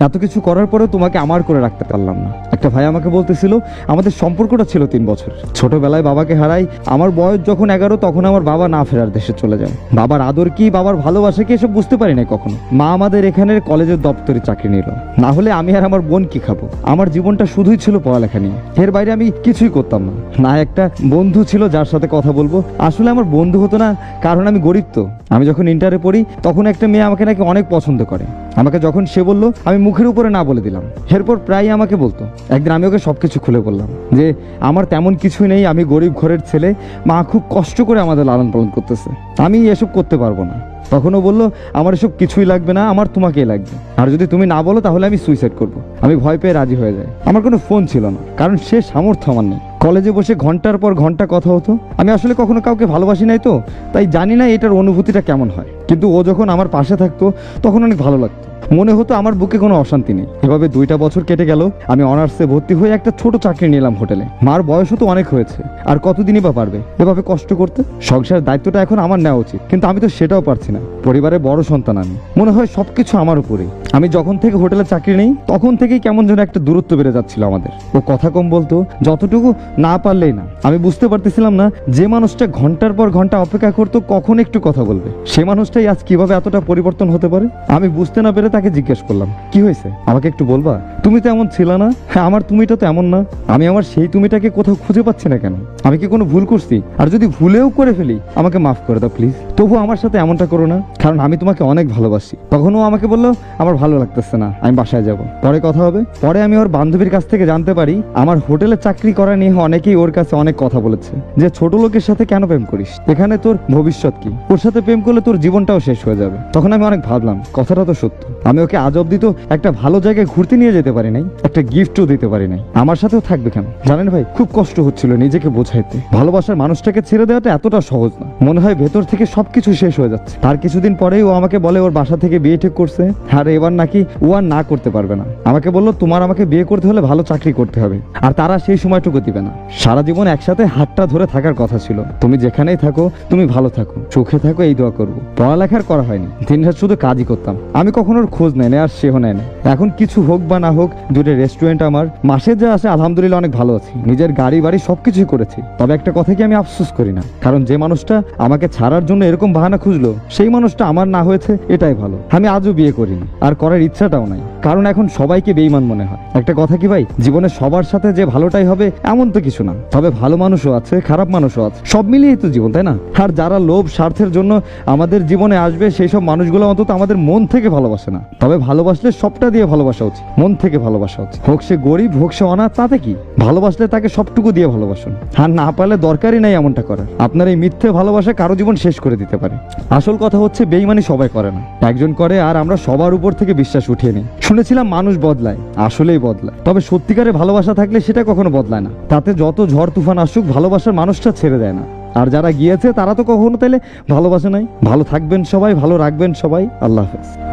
এত কিছু করার পরেও তোমাকে আমার করে রাখতে পারলাম না। একটা ভাই আমাকে বলতেছিল আমাদের সম্পর্কটা ছিল 3 বছর। ছোটবেলায় বাবাকে হারাই, আমার বয়স যখন 11 তখন আমার বাবা না ফেরার দেশে চলে যায়। বাবার আদর কি, বাবার ভালোবাসা কি, এসব বুঝতে পারি নাই কখনো। মা আমাদের এখানের কলেজের দপ্তরে চাকরি নিল, না হলে আমি আর আমার বোন কি খাবো। আমার জীবনটা শুধুই ছিল পড়ালেখা নিয়ে, এর বাইরে আমি কিছুই করতাম না। না একটা বন্ধু ছিল যার সাথে কথা বলবো, আসলে আমার বন্ধু হতো না, কারণ আমি গরিব। তো আমি যখন ইন্টারে পড়ি তখন একটা মেয়ে আমাকে নাকি অনেক পছন্দ করে। আমাকে যখন সে বললো আমি মুখের উপরে না বলে দিলাম। এরপর প্রায় আমাকে বলতো। একদিন আমি ওকে সবকিছু খুলে বললাম যে আমার তেমন কিছুই নেই, আমি গরিব ঘরের ছেলে, মা খুব কষ্ট করে আমাদের লালন পালন করতেছে, আমি এসব করতে পারবো না। তখনও বললো আমার এসব কিছুই লাগবে না, আমার তোমাকেই লাগবে, আর যদি তুমি না বলো তাহলে আমি সুইসাইড করবো। আমি ভয় পেয়ে রাজি হয়ে যাই। আমার কোনো ফোন ছিল না, কারণ সে সামর্থ্য আমার নেই। কলেজে বসে ঘন্টার পর ঘন্টা কথা হতো। আমি আসলে কখনো কাউকে ভালোবাসি নাই, তো তাই জানি না এটার অনুভূতিটা কেমন হয়। কিন্তু ও যখন আমার পাশে থাকতো তখন অনেক ভালো লাগতো, মনে হতো আমার বুকে কোনো অশান্তি নেই। এভাবে 2টা বছর কেটে গেল। আমি অনার্সে ভর্তি হয়ে একটা ছোট চাকরি নিলাম হোটেলে। মার বয়সও তো অনেক হয়েছে, আর কতদিনই বা পারবে এভাবে কষ্ট করতে। সংসারের দায়িত্বটা এখন আমার নেওয়া উচিত, কিন্তু আমি তো সেটাও পারছি না। পরিবারের বড় সন্তান আমি, মনে হয় সবকিছু আমার উপরেই। আমি যখন থেকে হোটেলে চাকরি নেই তখন থেকেই কেমন যেন একটা দূরত্ব বেড়ে যাচ্ছিল আমাদের। ও কথা কম বলতো, যতটুকু না পারলেই না। আমি বুঝতে পারতেছিলাম না যে মানুষটা ঘন্টার পর ঘন্টা অপেক্ষা করতো কখন একটু কথা বলবে, সে মানুষটাই আজ কিভাবে এতটা পরিবর্তন হতে পারে। আমি বুঝতে না পেরে তাকে জিজ্ঞেস করলাম, কি হয়েছে, আমাকে একটু বলবা? তুমি তো এমন ছিল না। হ্যাঁ, আমার তুমিটা তো এমন না। আমি আমার সেই তুমিটাকে কোথাও খুঁজে পাচ্ছি না কেন? আমি কি কোনো ভুল করছি? আর যদি ভুলেও করে ফেলি আমাকে মাফ করে দাও প্লিজ। তবু আমার সাথে এমনটা করো না, কারণ আমি তোমাকে অনেক ভালোবাসি। তখনও আমাকে বললো আমার ভালো লাগতেছে না, আমি বাসায় যাব, পরে কথা হবে। পরে আমি ওর বান্ধবীর কাছ থেকে জানতে পারি আমার হোটেলে চাকরি করা নিয়ে অনেকেই ওর কাছে অনেক কথা বলেছে, যে ছোট লোকের সাথে কেন প্রেম করিস, এখানে তোর ভবিষ্যৎ কি, ওর সাথে প্রেম করলে তোর জীবনটাও শেষ হয়ে যাবে। তখন আমি অনেক ভাবলাম কথাটা তো সত্য। আমি ওকে আজ অব্দি তো একটা ভালো জায়গায় ঘুরতে নিয়ে যেতে পারি নাই, একটা গিফটও দিতে পারি নাই। আমার সাথেও থাকবে কেন? জানেন ভাই, খুব কষ্ট হচ্ছিল নিজেকে বোঝাইতে। ভালোবাসার মানুষটাকে ছেড়ে দেওয়াটা এতটা সহজ না। মনে হয় ভেতর থেকে সবকিছু শেষ হয়ে যাচ্ছে। তার কিছুদিন পরেই ও আমাকে বলে ওর বাসা থেকে বিয়ে ঠিক করছে, আর এবার নাকি ও আর না করতে পারবে না। আমাকে বললো তোমার আমাকে বিয়ে করতে হলে ভালো চাকরি করতে হবে, আর তারা সেই সময়টুকু দিবে না। সারা জীবন একসাথে হাতটা ধরে থাকার কথা ছিল। তুমি যেখানেই থাকো তুমি ভালো থাকো, সুখে থাকো, এই দোয়া করবো। পড়ালেখার করা হয়নি, দিনরাত শুধু কাজই করতাম। আমি কখনো ওর খোঁজ নেই, আর সেও নেয় না। এখন কিছু হোক বা না হোক, 2টা রেস্টুরেন্ট আমার, মাসে যা আসে আলহামদুলিল্লাহ অনেক ভালো আছি। নিজের গাড়ি বাড়ি সবকিছুই করেছি। তবে একটা কথা কি আমি আফসোস করি না, কারণ যে মানুষটা আমাকে ছাড়ার জন্য এরকম বাহানা খুঁজলো সেই মানুষটা আমার না হয়েছে, এটাই ভালো। আমি আজও বিয়ে করিনি, আর করার ইচ্ছাটাও নাই, কারণ এখন সবাইকে বেঈমান মনে হয়। একটা কথা কি ভাই, জীবনে সবার সাথে যে ভালোটাই হবে এমন তো কিছু না। তবে ভালো মানুষও আছে, খারাপ মানুষও আছে, সব মিলিয়েই তো জীবন, তাই না? আর যারা লোভ স্বার্থের জন্য আমাদের জীবনে আসবে সেই সব মানুষগুলো অন্তত আমাদের মন থেকে ভালোবাসে না। তবে ভালোবাসলে সবটা দিয়ে ভালোবাসা উচিত, মন থেকে ভালোবাসা উচিত। হোক সে গরিব, হোক সে অনাথ, তাতে কি? ভালোবাসলে তাকে সবটুকু দিয়ে ভালোবাসুন, আর না পারলে দরকারই নাই এমনটা করার। আপনার এই মিথ্যে ভালোবাসা কারো জীবন শেষ করে দিতে পারে। আসল কথা হচ্ছে বেঈমানি সবাই করে না, একজন করে, আর আমরা সবার উপর থেকে বিশ্বাস উঠিয়ে নিই। শুনেছিলাম মানুষ বদলায়, আসলেই বদলায়। তবে সত্যিকারে ভালোবাসা থাকলে সেটা কখনো বদলায় না। তাতে যত ঝড় তুফান আসুক ভালোবাসার মানুষটা ছেড়ে দেয় না। আর যারা গিয়েছে তারা তো কখনো তাইলে ভালোবাসে নাই। ভালো থাকবেন সবাই, ভালো রাখবেন সবাই। আল্লাহ হাফেজ।